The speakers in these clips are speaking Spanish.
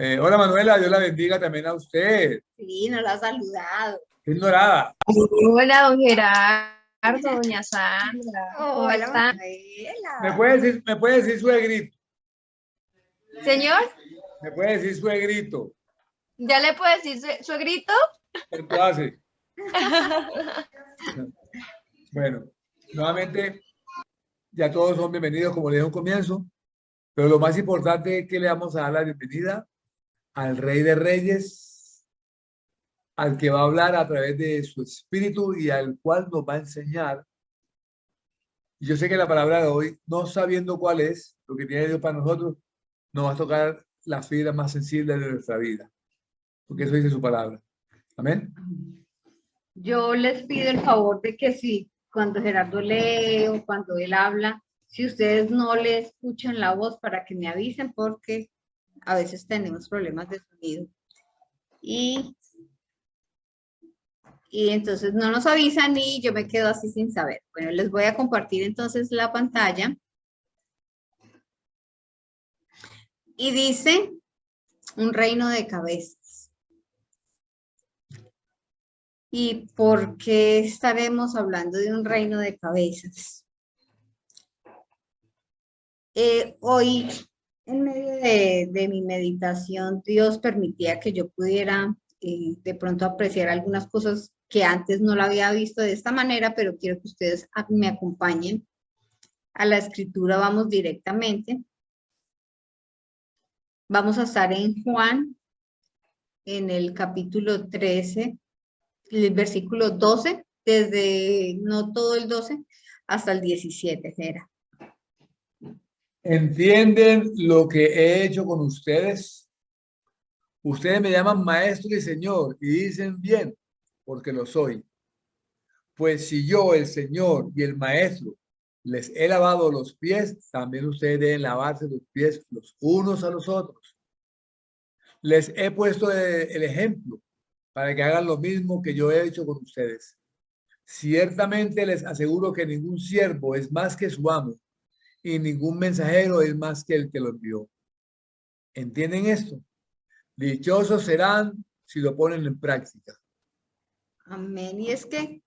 Hola Manuela, Dios la bendiga también a usted. Sí, no la ha saludado. Qué ignorada. Hola, don Gerardo, doña Sandra, ¿cómo Hola, está? Manuela. Me puede decir suegrito? Señor, ¿Me puede decir suegrito? ¿ya le puedo decir suegrito? ¿Cuánto hace? Bueno, nuevamente, ya todos son bienvenidos, como les dije un comienzo, pero lo más importante es que le vamos a dar la bienvenida al Rey de Reyes, al que va a hablar a través de su espíritu y al cual nos va a enseñar. Y yo sé que la palabra de hoy, no sabiendo cuál es lo que tiene Dios para nosotros, nos va a tocar la fibra más sensible de nuestra vida, porque eso dice su palabra. Amén. Yo les pido el favor de que si cuando Gerardo lee o cuando él habla, si ustedes no le escuchan la voz para que me avisen porque a veces tenemos problemas de sonido. Y, y entonces no nos avisan y yo me quedo así sin saber. Bueno, les voy a compartir entonces la pantalla. Y dice, un reino de cabezas. ¿Y por qué estaremos hablando de un reino de cabezas? Hoy, en medio de mi meditación, Dios permitía que yo pudiera de pronto apreciar algunas cosas que antes no la había visto de esta manera, pero quiero que ustedes me acompañen a la escritura. Vamos directamente. Vamos a estar en Juan, en el capítulo 13, el versículo 12, desde no todo el 12 hasta el 17, era. ¿Entienden lo que he hecho con ustedes? Ustedes me llaman maestro y señor y dicen bien, porque lo soy. Pues si yo, el Señor y el maestro, les he lavado los pies, también ustedes deben lavarse los pies los unos a los otros. Les he puesto el ejemplo para que hagan lo mismo que yo he hecho con ustedes. Ciertamente les aseguro que ningún siervo es más que su amo y ningún mensajero es más que el que lo envió. ¿Entienden esto? Dichosos serán si lo ponen en práctica. Amén. Y es que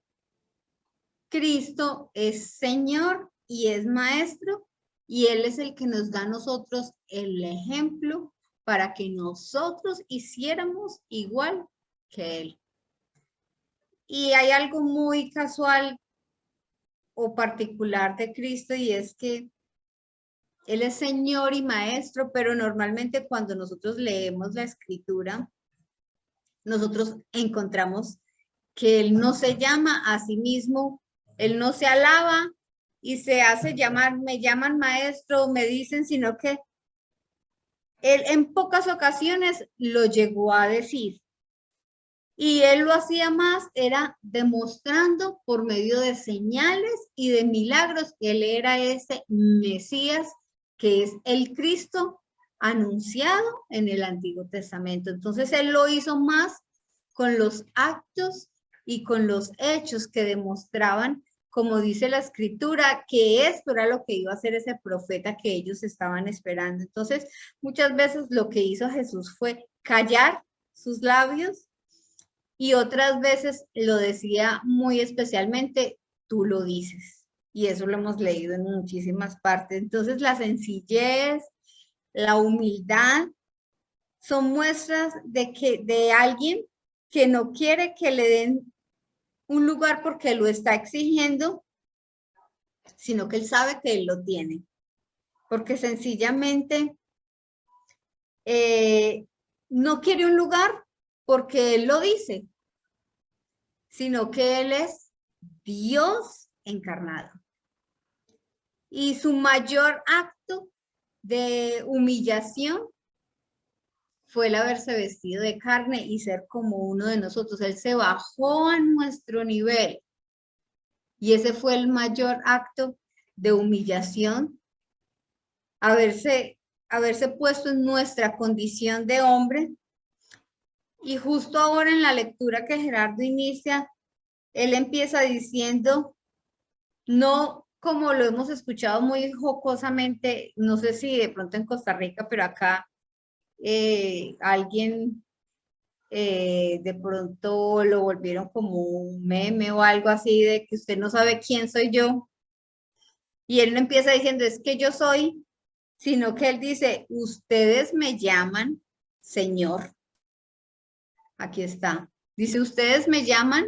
Cristo es Señor y es Maestro y Él es el que nos da a nosotros el ejemplo para que nosotros hiciéramos igual que Él. Y hay algo muy casual o particular de Cristo y es que Él es Señor y Maestro, pero normalmente cuando nosotros leemos la Escritura, nosotros encontramos que Él no se llama a sí mismo, Él no se alaba y se hace llamar, me llaman maestro, me dicen, sino que Él en pocas ocasiones lo llegó a decir. Y Él lo hacía más, era demostrando por medio de señales y de milagros que Él era ese Mesías, que es el Cristo anunciado en el Antiguo Testamento. Entonces Él lo hizo más con los actos y con los hechos que demostraban, como dice la Escritura, que esto era lo que iba a hacer ese profeta que ellos estaban esperando. Entonces, muchas veces lo que hizo Jesús fue callar sus labios y otras veces lo decía muy especialmente, tú lo dices. Y eso lo hemos leído en muchísimas partes. Entonces, la sencillez, la humildad son muestras de alguien que no quiere que le den un lugar porque lo está exigiendo, sino que él sabe que él lo tiene. Porque sencillamente no quiere un lugar porque él lo dice, sino que él es Dios encarnado. Y su mayor acto de humillación fue el haberse vestido de carne y ser como uno de nosotros. Él se bajó a nuestro nivel. Y ese fue el mayor acto de humillación, haberse puesto en nuestra condición de hombre. Y justo ahora en la lectura que Gerardo inicia, él empieza diciendo, no como lo hemos escuchado muy jocosamente, no sé si de pronto en Costa Rica, pero acá alguien de pronto lo volvieron como un meme o algo así de que usted no sabe quién soy yo. Y él no empieza diciendo, es que yo soy, sino que él dice, ustedes me llaman Señor. Aquí está. Dice, ustedes me llaman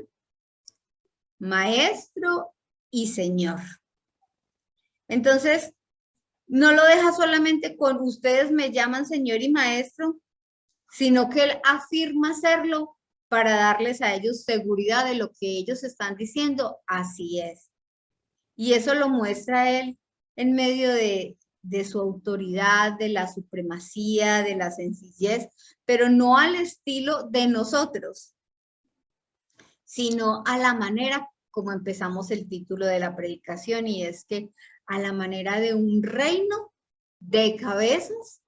Maestro y Señor. Entonces, no lo deja solamente con ustedes me llaman Señor y Maestro, sino que él afirma hacerlo para darles a ellos seguridad de lo que ellos están diciendo, así es. Y eso lo muestra él en medio de su autoridad, de la supremacía, de la sencillez, pero no al estilo de nosotros, sino a la manera como empezamos el título de la predicación, y es que a la manera de un reino de cabezas.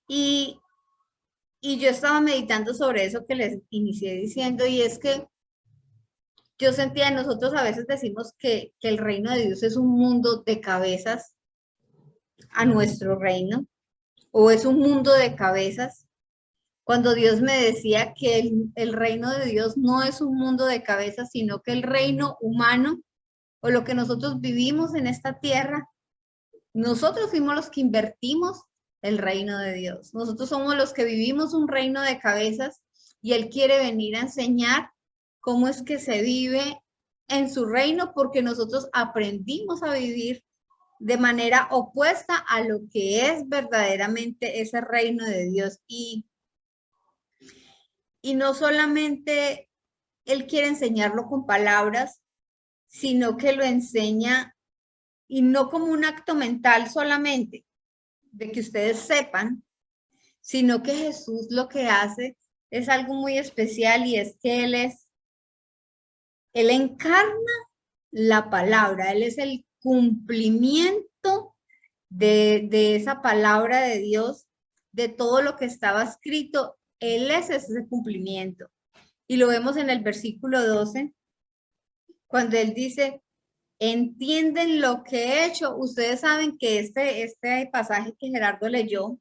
Y yo estaba meditando sobre eso que les inicié diciendo, y es que yo sentía, nosotros a veces decimos que el reino de Dios es un mundo de cabezas a nuestro reino, o es un mundo de cabezas, cuando Dios me decía que el reino de Dios no es un mundo de cabezas, sino que el reino humano, o lo que nosotros vivimos en esta tierra, nosotros fuimos los que invertimos el reino de Dios. Nosotros somos los que vivimos un reino de cabezas, y Él quiere venir a enseñar cómo es que se vive en su reino, porque nosotros aprendimos a vivir de manera opuesta a lo que es verdaderamente ese reino de Dios. Y no solamente Él quiere enseñarlo con palabras, sino que lo enseña, y no como un acto mental solamente, de que ustedes sepan, sino que Jesús lo que hace es algo muy especial, y es que Él encarna la palabra, Él es el cumplimiento de esa palabra de Dios, de todo lo que estaba escrito. Él es ese cumplimiento. Y lo vemos en el versículo 12, cuando Él dice, ¿entienden lo que he hecho? Ustedes saben que este pasaje que Gerardo leyó,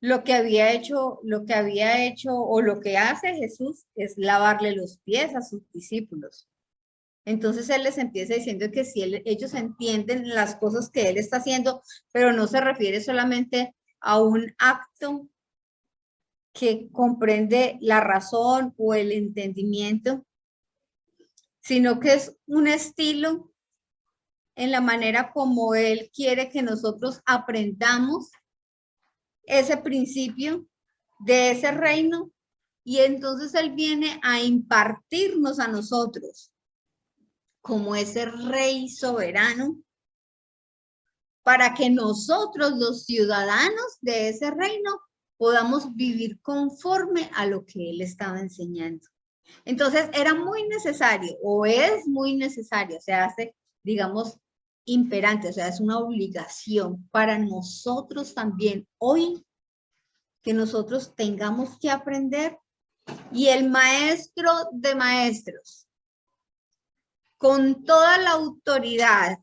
lo que había hecho o lo que hace Jesús es lavarle los pies a sus discípulos. Entonces Él les empieza diciendo que si ellos entienden las cosas que Él está haciendo, pero no se refiere solamente a un acto que comprende la razón o el entendimiento, sino que es un estilo en la manera como Él quiere que nosotros aprendamos ese principio de ese reino, y entonces Él viene a impartirnos a nosotros como ese rey soberano, para que nosotros, los ciudadanos de ese reino, podamos vivir conforme a lo que Él estaba enseñando. Entonces era muy necesario, o es muy necesario, se hace, digamos, imperante, o sea, es una obligación para nosotros también hoy, que nosotros tengamos que aprender. Y el maestro de maestros, con toda la autoridad,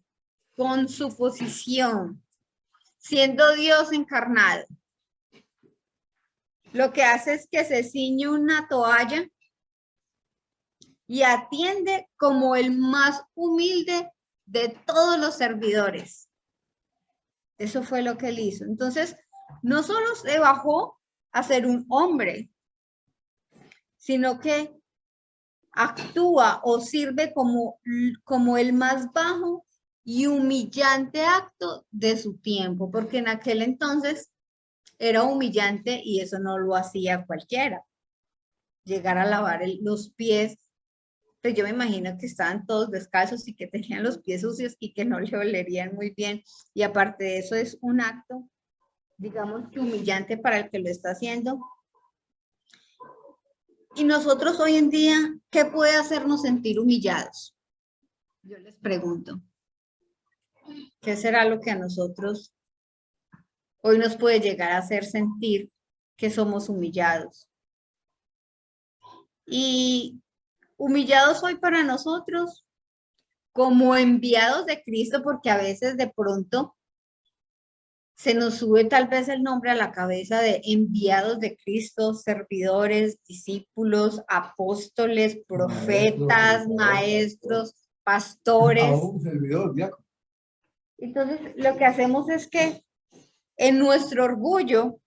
con su posición, siendo Dios encarnado, lo que hace es que se ciñe una toalla y atiende como el más humilde de todos los servidores. Eso fue lo que él hizo. Entonces, no solo se bajó a ser un hombre, sino que actúa o sirve como el más bajo y humillante acto de su tiempo, porque en aquel entonces era humillante, y eso no lo hacía cualquiera. Llegar a lavar los pies, pues yo me imagino que estaban todos descalzos y que tenían los pies sucios y que no le olerían muy bien, y aparte de eso es un acto, digamos que humillante para el que lo está haciendo. Y nosotros hoy en día, ¿qué puede hacernos sentir humillados? Yo les pregunto, ¿qué será lo que a nosotros hoy nos puede llegar a hacer sentir que somos humillados? Y humillados hoy para nosotros como enviados de Cristo, porque a veces de pronto se nos sube tal vez el nombre a la cabeza de enviados de Cristo, servidores, discípulos, apóstoles, profetas, maestros, pastores. Aún servidor, diácono. Entonces, lo que hacemos es que en nuestro orgullo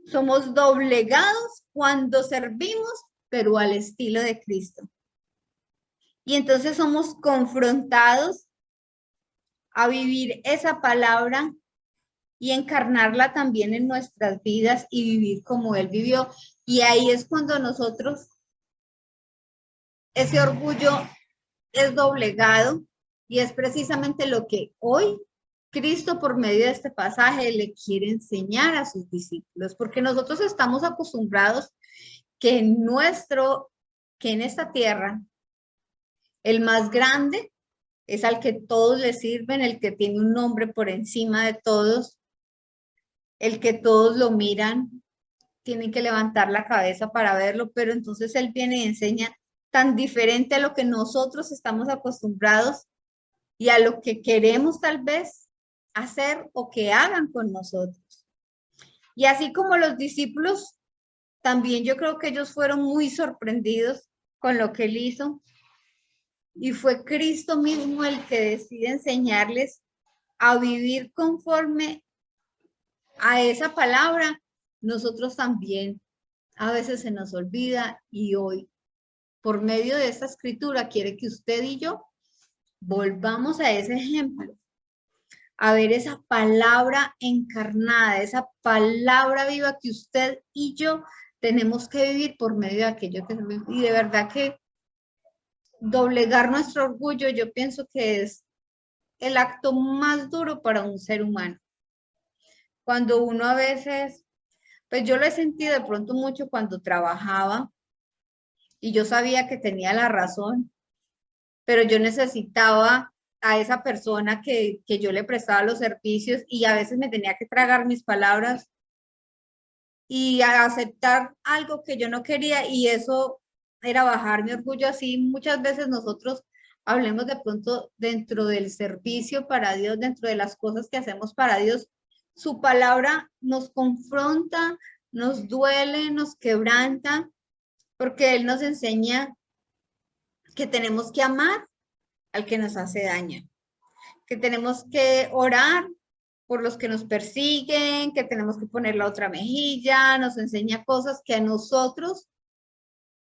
somos doblegados cuando servimos, pero al estilo de Cristo. Y entonces somos confrontados a vivir esa palabra y encarnarla también en nuestras vidas y vivir como Él vivió. Y ahí es cuando nosotros, ese orgullo es doblegado y es precisamente lo que hoy Cristo por medio de este pasaje le quiere enseñar a sus discípulos, porque nosotros estamos acostumbrados que en esta tierra, el más grande es al que todos le sirven, el que tiene un nombre por encima de todos, el que todos lo miran, tienen que levantar la cabeza para verlo, pero entonces Él viene y enseña tan diferente a lo que nosotros estamos acostumbrados y a lo que queremos tal vez hacer o que hagan con nosotros. Y así como los discípulos, también yo creo que ellos fueron muy sorprendidos con lo que Él hizo. Y fue Cristo mismo el que decide enseñarles a vivir conforme a esa palabra. Nosotros también a veces se nos olvida y hoy, por medio de esta escritura, quiere que usted y yo volvamos a ese ejemplo, a ver esa palabra encarnada, esa palabra viva que usted y yo tenemos que vivir por medio de aquello que servimos. Y de verdad que doblegar nuestro orgullo, yo pienso que es el acto más duro para un ser humano. Cuando uno a veces, pues yo lo he sentido de pronto mucho cuando trabajaba y yo sabía que tenía la razón, pero yo necesitaba a esa persona que yo le prestaba los servicios y a veces me tenía que tragar mis palabras y aceptar algo que yo no quería y eso era bajar mi orgullo. Así muchas veces nosotros hablemos de pronto dentro del servicio para Dios, dentro de las cosas que hacemos para Dios, su palabra nos confronta, nos duele, nos quebranta, porque Él nos enseña que tenemos que amar al que nos hace daño, que tenemos que orar por los que nos persiguen, que tenemos que poner la otra mejilla, nos enseña cosas que a nosotros,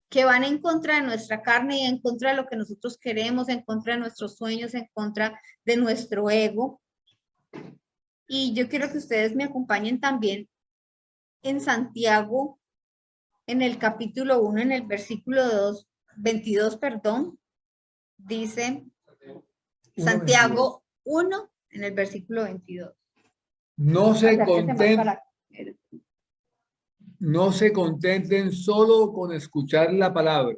que van en contra de nuestra carne y en contra de lo que nosotros queremos, en contra de nuestros sueños, en contra de nuestro ego. Y yo quiero que ustedes me acompañen también en Santiago, en el capítulo 1, en el versículo 22, perdón, dice Santiago 1, en el versículo 22. No se contenten solo con escuchar la palabra,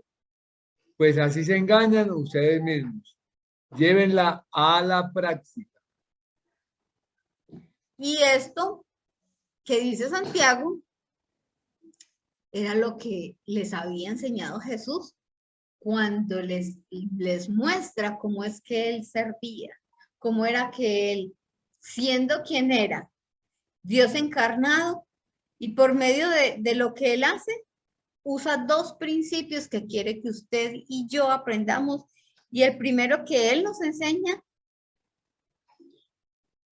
pues así se engañan ustedes mismos. Llévenla a la práctica. Y esto que dice Santiago era lo que les había enseñado Jesús cuando les muestra cómo es que Él servía, cómo era que Él, siendo quien era, Dios encarnado, y por medio de lo que Él hace, usa dos principios que quiere que usted y yo aprendamos. Y el primero que Él nos enseña,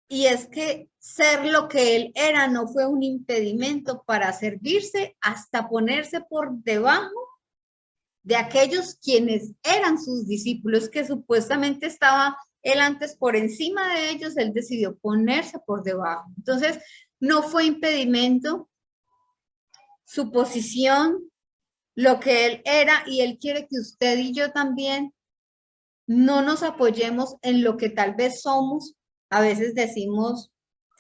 y es que ser lo que Él era no fue un impedimento para servirse hasta ponerse por debajo de aquellos quienes eran sus discípulos, que supuestamente estaba Él antes por encima de ellos. Él decidió ponerse por debajo. Entonces, no fue impedimento su posición, lo que Él era, y Él quiere que usted y yo también no nos apoyemos en lo que tal vez somos. A veces decimos,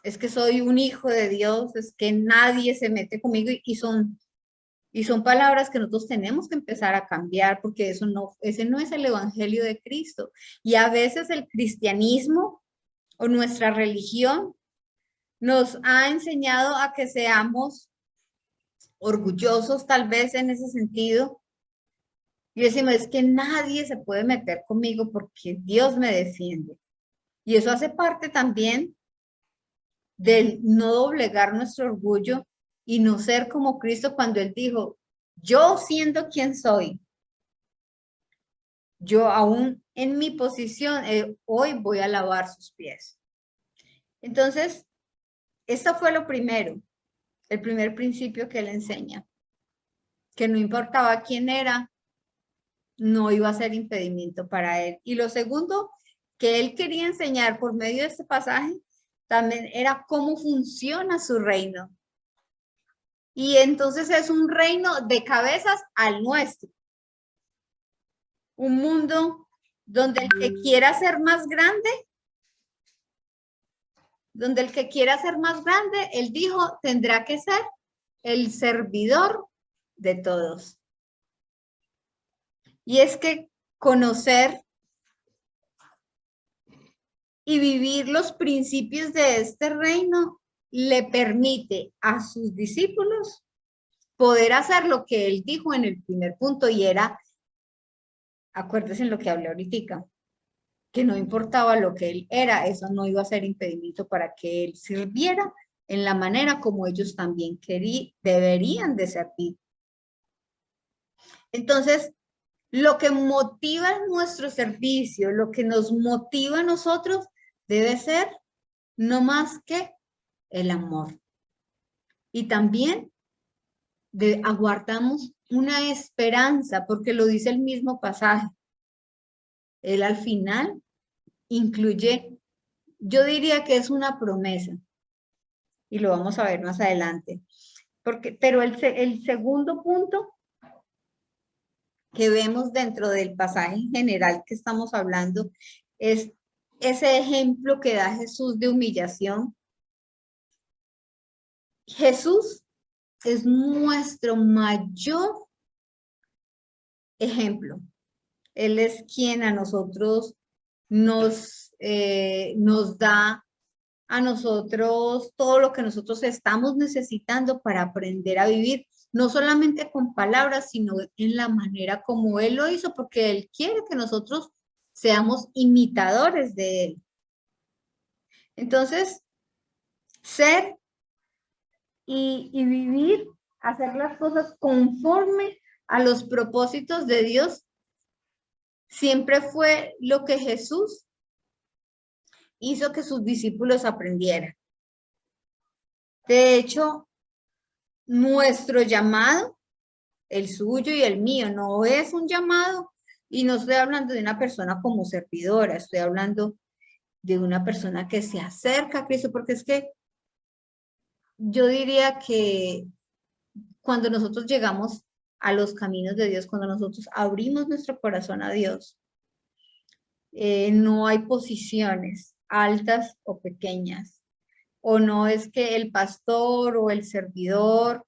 es que soy un hijo de Dios, es que nadie se mete conmigo, y son palabras que nosotros tenemos que empezar a cambiar, porque ese no es el evangelio de Cristo. Y a veces el cristianismo o nuestra religión nos ha enseñado a que seamos orgullosos tal vez en ese sentido. Y decimos, es que nadie se puede meter conmigo porque Dios me defiende. Y eso hace parte también del no doblegar nuestro orgullo y no ser como Cristo cuando Él dijo, yo siendo quien soy, yo aún en mi posición, hoy voy a lavar sus pies. Entonces, esto fue lo primero, el primer principio que Él enseña, que no importaba quién era, no iba a ser impedimento para Él. Y lo segundo que Él quería enseñar por medio de este pasaje, también era cómo funciona su reino. Y entonces es un reino de cabezas al nuestro. Un mundo donde el que quiera ser más grande, él dijo, tendrá que ser el servidor de todos. Y es que conocer y vivir los principios de este reino le permite a sus discípulos poder hacer lo que él dijo en el primer punto y era, acuérdense en lo que hablé ahorita, que no importaba lo que él era, eso no iba a ser impedimento para que él sirviera en la manera como ellos también deberían de servir. Entonces, lo que motiva nuestro servicio, lo que nos motiva a nosotros, debe ser no más que el amor. Y también aguardamos una esperanza, porque lo dice el mismo pasaje. Él al final incluye, yo diría que es una promesa, y lo vamos a ver más adelante. Pero el segundo punto que vemos dentro del pasaje en general que estamos hablando es ese ejemplo que da Jesús de humillación. Jesús es nuestro mayor ejemplo. Él es quien a nosotros nos da a nosotros todo lo que nosotros estamos necesitando para aprender a vivir, no solamente con palabras, sino en la manera como Él lo hizo, porque Él quiere que nosotros seamos imitadores de Él. Entonces, ser y vivir, hacer las cosas conforme a los propósitos de Dios, siempre fue lo que Jesús hizo que sus discípulos aprendieran. De hecho, nuestro llamado, el suyo y el mío, no es un llamado, y no estoy hablando de una persona como servidora, estoy hablando de una persona que se acerca a Cristo, porque es que yo diría que cuando nosotros llegamos a los caminos de Dios, cuando nosotros abrimos nuestro corazón a Dios, no hay posiciones altas o pequeñas, o no es que el pastor o el servidor,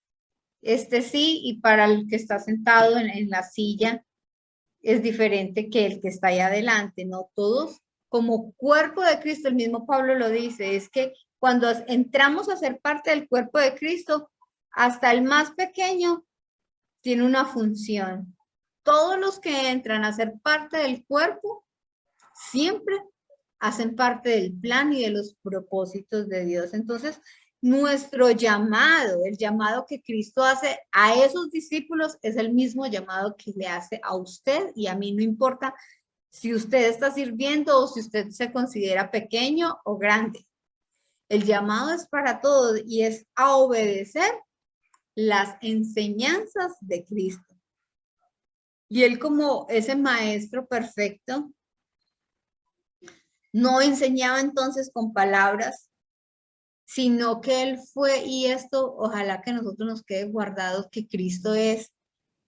sí, y para el que está sentado en la silla es diferente que el que está ahí adelante, ¿no? Todos como cuerpo de Cristo, el mismo Pablo lo dice, es que cuando entramos a ser parte del cuerpo de Cristo, hasta el más pequeño tiene una función. Todos los que entran a ser parte del cuerpo siempre hacen parte del plan y de los propósitos de Dios. Entonces, nuestro llamado, el llamado que Cristo hace a esos discípulos es el mismo llamado que le hace a usted y a mí, no importa si usted está sirviendo o si usted se considera pequeño o grande. El llamado es para todos y es a obedecer las enseñanzas de Cristo. Y él, como ese maestro perfecto, no enseñaba entonces con palabras, sino que él fue, y esto ojalá que nosotros nos quede guardado, que Cristo es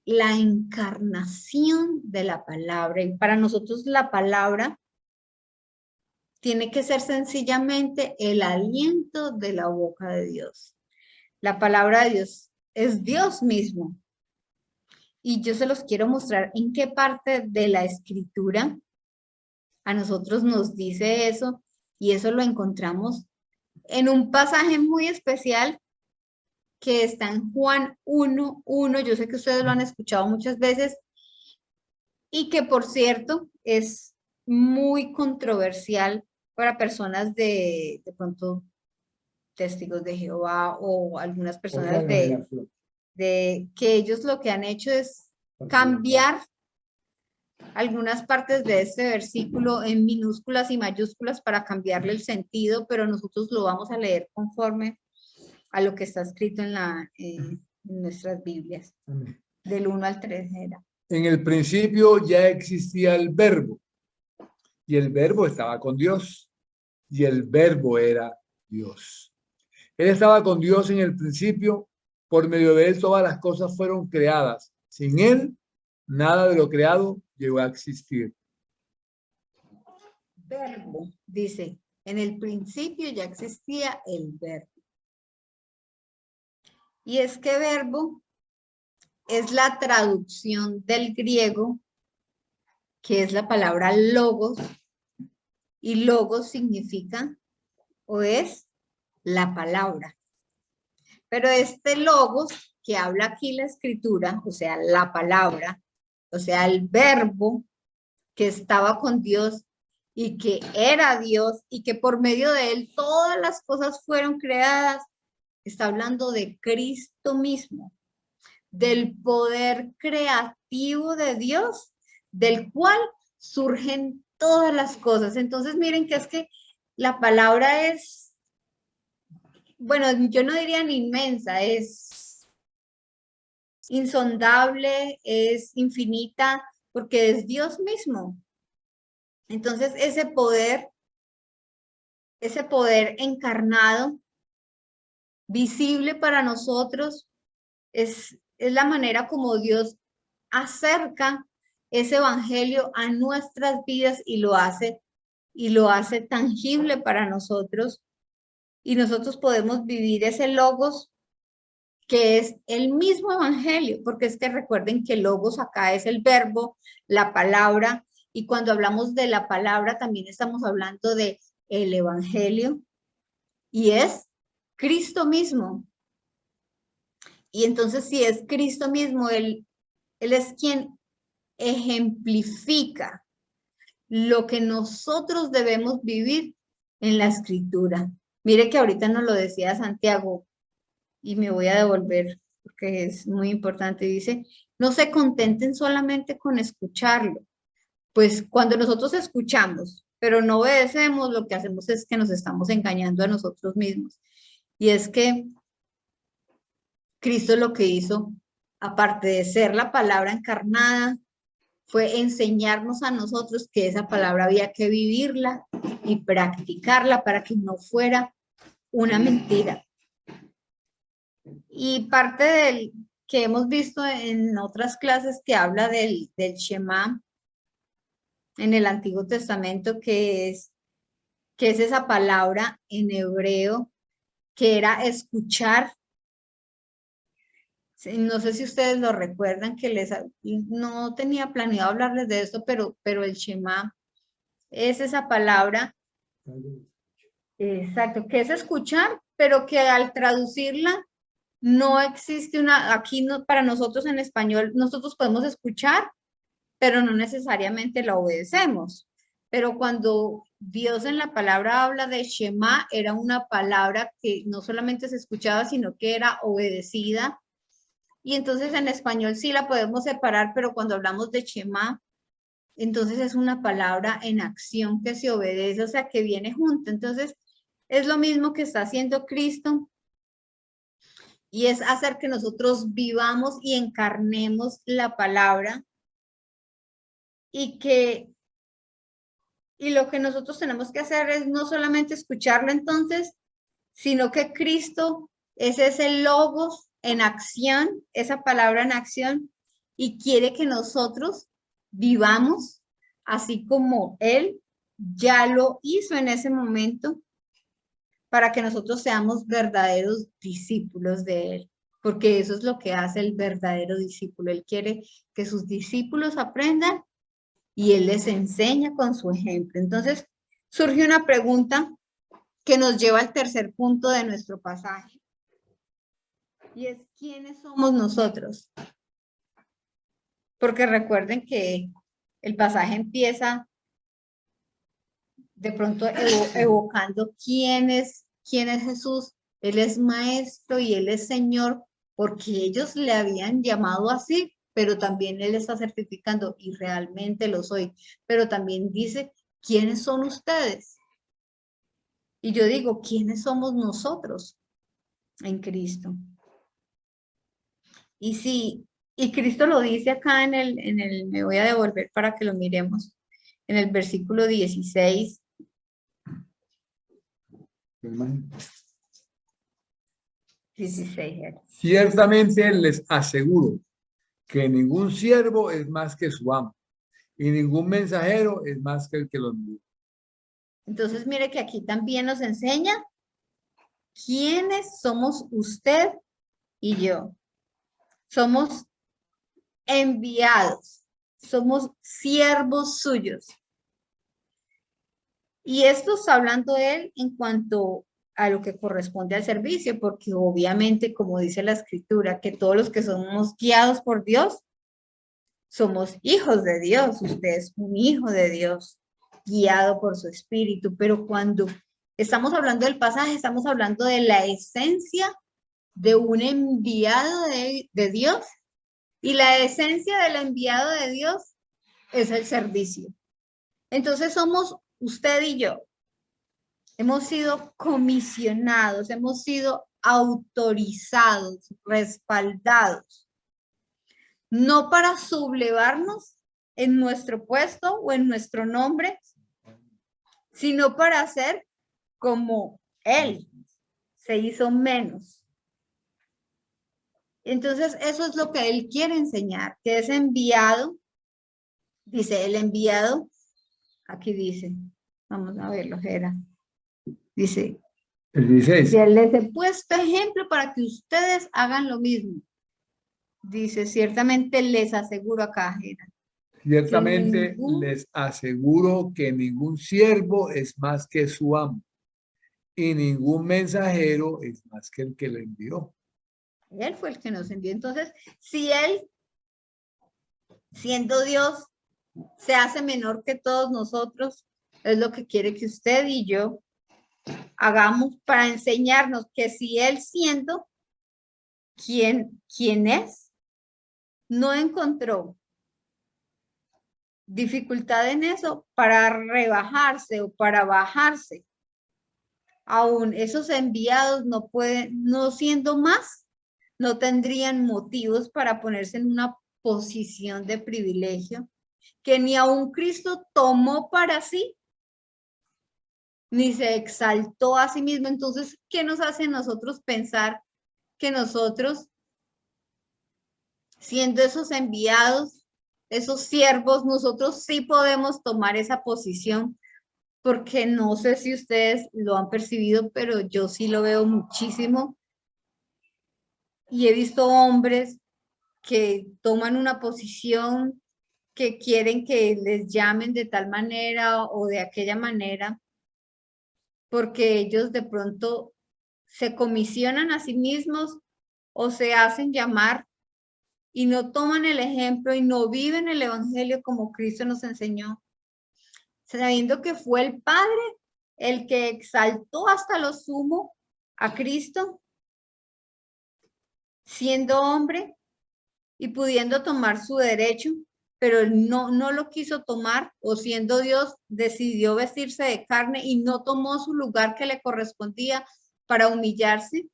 la encarnación de la palabra. Y para nosotros la palabra tiene que ser sencillamente el aliento de la boca de Dios. La palabra de Dios es Dios mismo. Y yo se los quiero mostrar en qué parte de la escritura a nosotros nos dice eso, y eso lo encontramos en un pasaje muy especial que está en Juan 1:1. Yo sé que ustedes lo han escuchado muchas veces y que, por cierto, es muy controversial para personas de pronto testigos de Jehová o algunas personas Otra revelación. de que ellos lo que han hecho es cambiar algunas partes de este versículo en minúsculas y mayúsculas para cambiarle el sentido, pero nosotros lo vamos a leer conforme a lo que está escrito en nuestras Biblias. Amén. Del 1 al 3 era. En el principio ya existía el verbo, y el verbo estaba con Dios, y el verbo era Dios. Él estaba con Dios en el principio, por medio de él todas las cosas fueron creadas. Sin él, nada de lo creado llegó a existir. Verbo, dice, en el principio ya existía el verbo. Y es que verbo es la traducción del griego, que es la palabra logos, y logos significa o es la palabra. Pero este logos que habla aquí la escritura, o sea, la palabra, o sea, el verbo que estaba con Dios y que era Dios y que por medio de él todas las cosas fueron creadas, está hablando de Cristo mismo, del poder creativo de Dios, del cual surgen todas las cosas. Entonces, miren que es que la palabra es, bueno, yo no diría ni inmensa, es insondable, es infinita, porque es Dios mismo. Entonces, ese poder encarnado, visible para nosotros, es la manera como Dios acerca ese evangelio a nuestras vidas y lo hace tangible para nosotros. Y nosotros podemos vivir ese logos que es el mismo evangelio, porque es que recuerden que logos acá es el verbo, la palabra, y cuando hablamos de la palabra también estamos hablando de el evangelio, y es Cristo mismo. Y entonces si es Cristo mismo, él es quien ejemplifica lo que nosotros debemos vivir en la escritura. Mire que ahorita nos lo decía Santiago, y me voy a devolver porque es muy importante. Dice, no se contenten solamente con escucharlo, pues cuando nosotros escuchamos, pero no obedecemos, lo que hacemos es que nos estamos engañando a nosotros mismos. Y es que Cristo lo que hizo, aparte de ser la palabra encarnada, fue enseñarnos a nosotros que esa palabra había que vivirla y practicarla para que no fuera una mentira. Y parte del que hemos visto en otras clases que habla del Shema en el Antiguo Testamento, que es esa palabra en hebreo que era escuchar. No sé si ustedes lo recuerdan, que no tenía planeado hablarles de esto, pero el Shema es esa palabra, exacto, que es escuchar, pero que al traducirla no existe aquí no, para nosotros en español, nosotros podemos escuchar, pero no necesariamente la obedecemos. Pero cuando Dios en la palabra habla de Shema, era una palabra que no solamente se escuchaba, sino que era obedecida. Y entonces en español sí la podemos separar, pero cuando hablamos de Shema, entonces es una palabra en acción que se obedece, o sea, que viene junto. Entonces es lo mismo que está haciendo Cristo, y es hacer que nosotros vivamos y encarnemos la palabra, y lo que nosotros tenemos que hacer es no solamente escucharlo entonces, sino que Cristo es ese logos en acción, esa palabra en acción, y quiere que nosotros vivamos así como Él ya lo hizo en ese momento, para que nosotros seamos verdaderos discípulos de Él, porque eso es lo que hace el verdadero discípulo. Él quiere que sus discípulos aprendan y Él les enseña con su ejemplo. Entonces, surge una pregunta que nos lleva al tercer punto de nuestro pasaje, y es: ¿quiénes somos nosotros? Porque recuerden que el pasaje empieza de pronto evocando quién es Jesús Él es maestro y Él es Señor, porque ellos le habían llamado así, pero también Él está certificando, y realmente lo soy. Pero también dice, ¿quiénes son ustedes? Y yo digo, ¿quiénes somos nosotros en Cristo? Y sí, y Cristo lo dice acá me voy a devolver para que lo miremos, en el versículo 16. Hermano. 16. Ciertamente les aseguro que ningún siervo es más que su amo, y ningún mensajero es más que el que lo envió. Entonces, mire que aquí también nos enseña quiénes somos usted y yo. Somos enviados, somos siervos suyos. Y esto está hablando él en cuanto a lo que corresponde al servicio, porque obviamente, como dice la escritura, que todos los que somos guiados por Dios, somos hijos de Dios. Usted es un hijo de Dios, guiado por su espíritu. Pero cuando estamos hablando del pasaje, estamos hablando de la esencia de un enviado de Dios. Y la esencia del enviado de Dios es el servicio. Entonces somos usted y yo. Hemos sido comisionados, hemos sido autorizados, respaldados, no para sublevarnos en nuestro puesto o en nuestro nombre, sino para ser como Él se hizo menos. Entonces, eso es lo que Él quiere enseñar, que es enviado, dice, el enviado, aquí dice, vamos a verlo, Jera, dice, El 16. les he puesto ejemplo para que ustedes hagan lo mismo. Dice, ciertamente les aseguro acá, Jera, Ciertamente ningún- les aseguro que ningún siervo es más que su amo, y ningún mensajero es más que el que lo envió. Él fue el que nos envió. Entonces, si Él, siendo Dios, se hace menor que todos nosotros, es lo que quiere que usted y yo hagamos para enseñarnos que si Él siendo quien es, no encontró dificultad en eso para rebajarse o para bajarse. Aún esos enviados no pueden, no siendo más, no tendrían motivos para ponerse en una posición de privilegio que ni aún Cristo tomó para sí, ni se exaltó a sí mismo. Entonces, ¿qué nos hace a nosotros pensar que nosotros, siendo esos enviados, esos siervos, nosotros sí podemos tomar esa posición? Porque no sé si ustedes lo han percibido, pero yo sí lo veo muchísimo. Y he visto hombres que toman una posición, que quieren que les llamen de tal manera o de aquella manera, porque ellos de pronto se comisionan a sí mismos o se hacen llamar y no toman el ejemplo y no viven el evangelio como Cristo nos enseñó, sabiendo que fue el Padre el que exaltó hasta lo sumo a Cristo, siendo hombre y pudiendo tomar su derecho, pero él no lo quiso tomar, o siendo Dios, decidió vestirse de carne y no tomó su lugar que le correspondía para humillarse,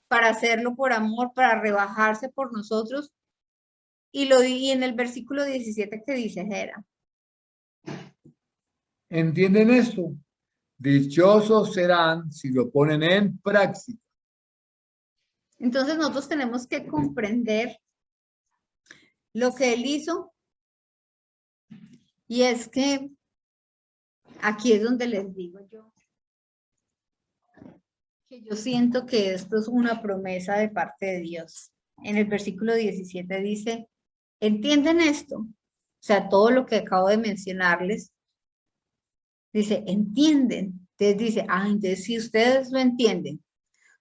para hacerlo por amor, para rebajarse por nosotros. Y en el versículo 17 que dice, Jera, ¿Entienden esto? Dichosos serán si lo ponen en práctica. entonces nosotros tenemos que comprender lo que él hizo, y es que aquí es donde les digo yo, que yo siento que esto es una promesa de parte de Dios. En el versículo 17 dice, ¿entienden esto? O sea, todo lo que acabo de mencionarles, dice, ¿entienden? Entonces dice, entonces si ustedes lo entienden,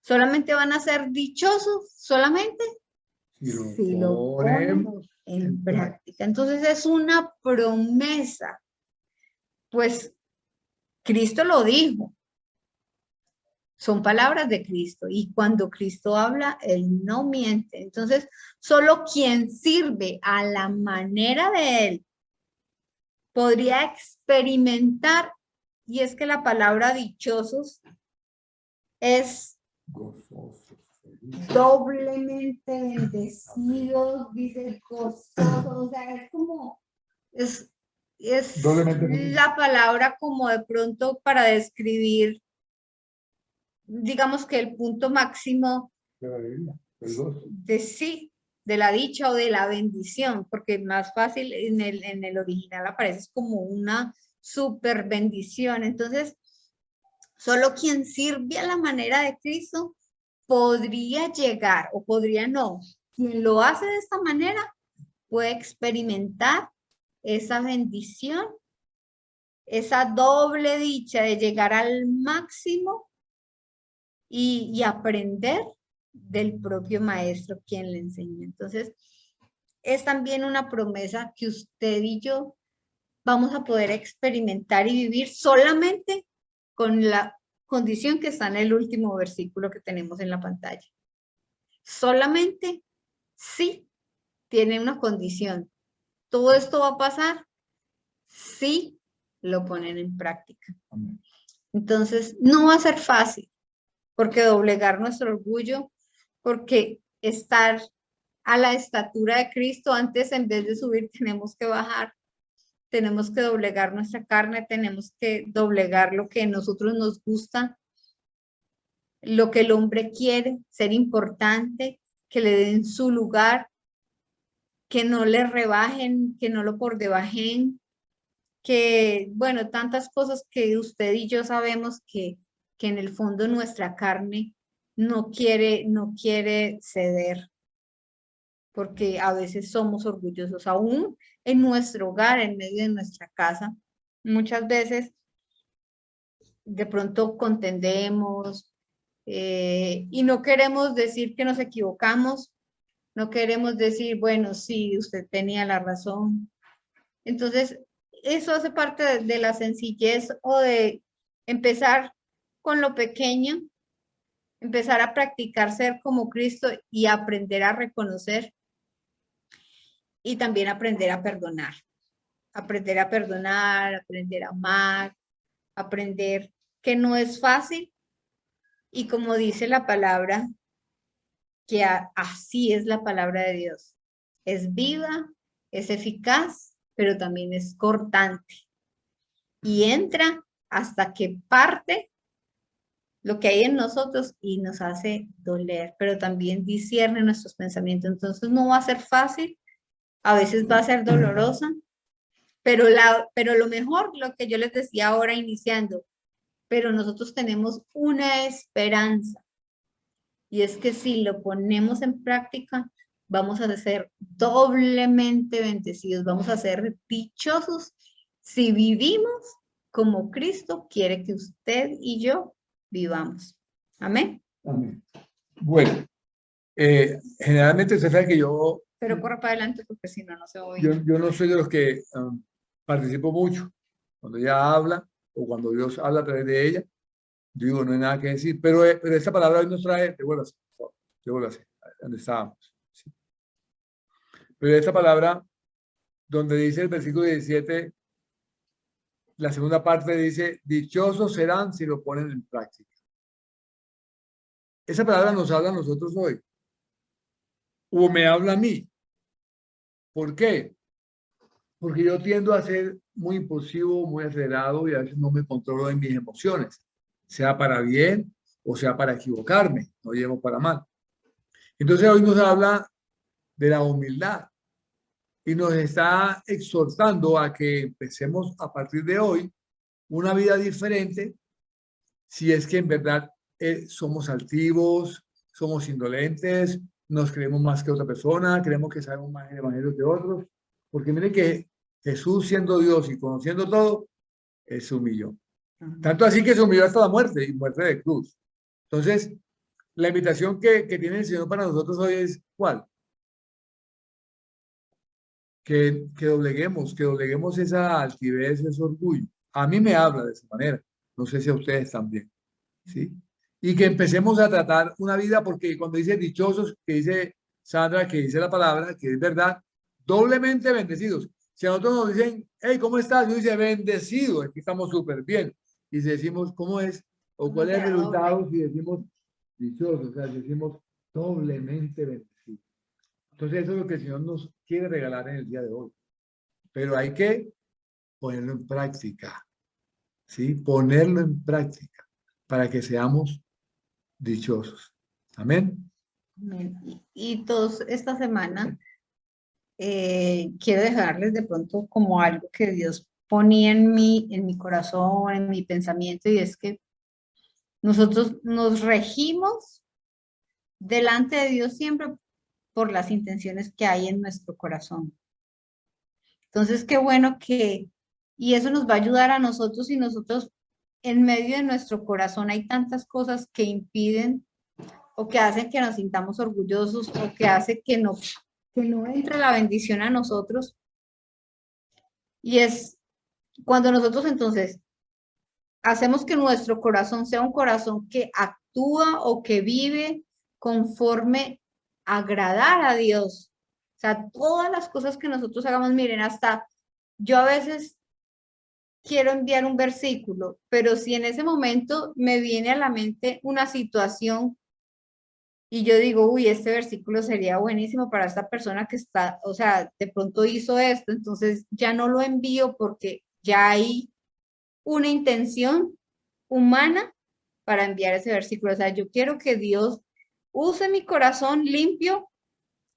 solamente van a ser dichosos, solamente si lo ponen en práctica. Entonces es una promesa, pues Cristo lo dijo. Son palabras de Cristo y cuando Cristo habla, Él no miente. Entonces, solo quien sirve a la manera de Él podría experimentar, y es que la palabra dichosos es Gozoso, feliz. doblemente bendecidos, dice gozosos, o sea, es como, es Doblemente feliz. la palabra como de pronto para describir, digamos que el punto máximo De la Biblia, el gozo. de sí, de la dicha o de la bendición, porque más fácil en el original aparece como una super bendición. Entonces, solo quien sirve a la manera de Cristo podría llegar o podría no. Quien lo hace de esta manera puede experimentar esa bendición, esa doble dicha de llegar al máximo y aprender del propio maestro quien le enseñó. Entonces, es también una promesa que usted y yo vamos a poder experimentar y vivir solamente con la condición que está en el último versículo que tenemos en la pantalla. Solamente si tiene una condición. Todo esto va a pasar si lo ponen en práctica. Amén. Entonces, no va a ser fácil, porque doblegar nuestro orgullo, porque estar a la estatura de Cristo, antes en vez de subir tenemos que bajar, tenemos que doblegar nuestra carne, tenemos que doblegar lo que a nosotros nos gusta, lo que el hombre quiere, ser importante, que le den su lugar, que no le rebajen, que no lo por debajen, que, bueno, tantas cosas que usted y yo sabemos que en el fondo nuestra carne no quiere ceder, porque a veces somos orgullosos, aún en nuestro hogar, en medio de nuestra casa. Muchas veces de pronto contendemos y no queremos decir que nos equivocamos, no queremos decir, bueno, sí, usted tenía la razón. Entonces, eso hace parte de la sencillez o de empezar con lo pequeño, empezar a practicar ser como Cristo y aprender a reconocer y también aprender a perdonar. Aprender a perdonar, aprender a amar, aprender que no es fácil y como dice la palabra, que así es la palabra de Dios. Es viva, es eficaz, pero también es cortante. Y entra hasta que parte lo que hay en nosotros y nos hace doler, pero también discierne nuestros pensamientos. Entonces no va a ser fácil, a veces va a ser dolorosa, pero lo mejor, lo que yo les decía ahora iniciando, pero nosotros tenemos una esperanza. Y es que si lo ponemos en práctica, vamos a ser doblemente bendecidos, vamos a ser dichosos si vivimos como Cristo quiere que usted y yo vivamos. Amén. Amén. Bueno, generalmente usted sabe que yo Pero corra para adelante porque si no, no se oye. yo no soy de los que participo mucho. Cuando ella habla o cuando Dios habla a través de ella, yo digo, no hay nada que decir. Pero esta palabra hoy nos trae, devuélvase, por favor, devuélvase, donde estábamos. ¿Sí? Pero esta palabra, donde dice el versículo 17, la segunda parte dice, dichosos serán si lo ponen en práctica. Esa palabra nos habla a nosotros hoy. O me habla a mí. ¿Por qué? Porque yo tiendo a ser muy impulsivo, muy acelerado y a veces no me controlo en mis emociones, sea para bien o sea para equivocarme, no llevo para mal. Entonces hoy nos habla de la humildad y nos está exhortando a que empecemos a partir de hoy una vida diferente si es que en verdad somos altivos, somos indolentes, nos creemos más que otra persona, creemos que sabemos más el evangelio que otros, porque miren que Jesús siendo Dios y conociendo todo, Él se humilló. Tanto así que se humilló hasta la muerte y muerte de cruz. Entonces, la invitación que tiene el Señor para nosotros hoy es ¿cuál? Que dobleguemos esa altivez, ese orgullo. A mí me habla de esa manera. No sé si a ustedes también. ¿Sí? y que empecemos a tratar una vida, porque cuando dice dichosos, que dice Sandra, que dice la palabra, que es verdad, doblemente bendecidos. Si a nosotros nos dicen, hey, ¿cómo estás? Yo dice, bendecido, aquí estamos súper bien. Y si decimos, ¿cómo es? O cuál es el resultado si decimos dichosos, o sea, decimos doblemente bendecidos. Entonces eso es lo que el Señor nos quiere regalar en el día de hoy. Pero hay que ponerlo en práctica, ¿sí? Ponerlo en práctica para que seamos dichosos. Amén. Amén. Y todos esta semana quiero dejarles de pronto como algo que Dios ponía en mi corazón, en mi pensamiento, y es que nosotros nos regimos delante de Dios siempre por las intenciones que hay en nuestro corazón. Entonces, qué bueno y eso nos va a ayudar a nosotros, y nosotros en medio de nuestro corazón hay tantas cosas que impiden o que hacen que nos sintamos orgullosos o que hace que no entre la bendición a nosotros. Y es cuando nosotros entonces hacemos que nuestro corazón sea un corazón que actúa o que vive conforme agradar a Dios. O sea, todas las cosas que nosotros hagamos, miren, hasta yo a veces quiero enviar un versículo, pero si en ese momento me viene a la mente una situación y yo digo, uy, este versículo sería buenísimo para esta persona que está, o sea, de pronto hizo esto, entonces ya no lo envío porque ya hay una intención humana para enviar ese versículo. O sea, yo quiero que Dios use mi corazón limpio,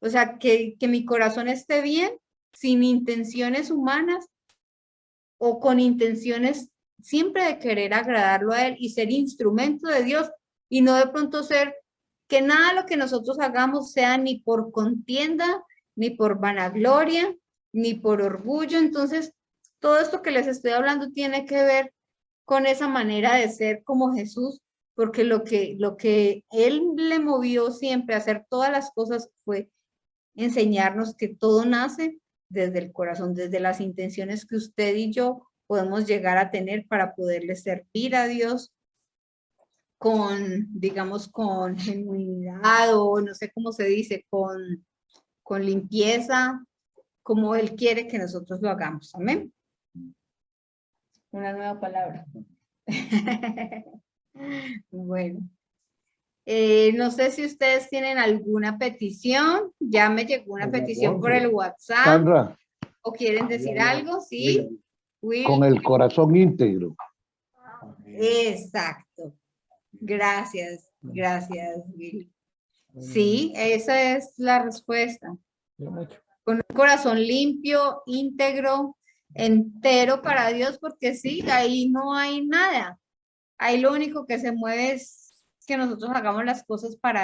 o sea, que mi corazón esté bien, sin intenciones humanas o con intenciones siempre de querer agradarlo a Él y ser instrumento de Dios, y no de pronto ser que nada de lo que nosotros hagamos sea ni por contienda, ni por vanagloria, ni por orgullo. Entonces, todo esto que les estoy hablando tiene que ver con esa manera de ser como Jesús, porque lo que Él le movió siempre a hacer todas las cosas fue enseñarnos que todo nace desde el corazón, desde las intenciones que usted y yo podemos llegar a tener para poderle servir a Dios con, digamos, con genuinidad, o no sé cómo se dice, con limpieza, como Él quiere que nosotros lo hagamos. Amén. Una nueva palabra. Bueno. No sé si ustedes tienen alguna petición. Ya me llegó una petición por el WhatsApp. Sandra, ¿O quieren decir algo? ¿Sí? Will. con el corazón íntegro. Exacto. Gracias, Will. Sí, esa es la respuesta. Con un corazón limpio, íntegro, entero para Dios, porque sí, ahí no hay nada. Ahí lo único que se mueve es que nosotros hagamos las cosas para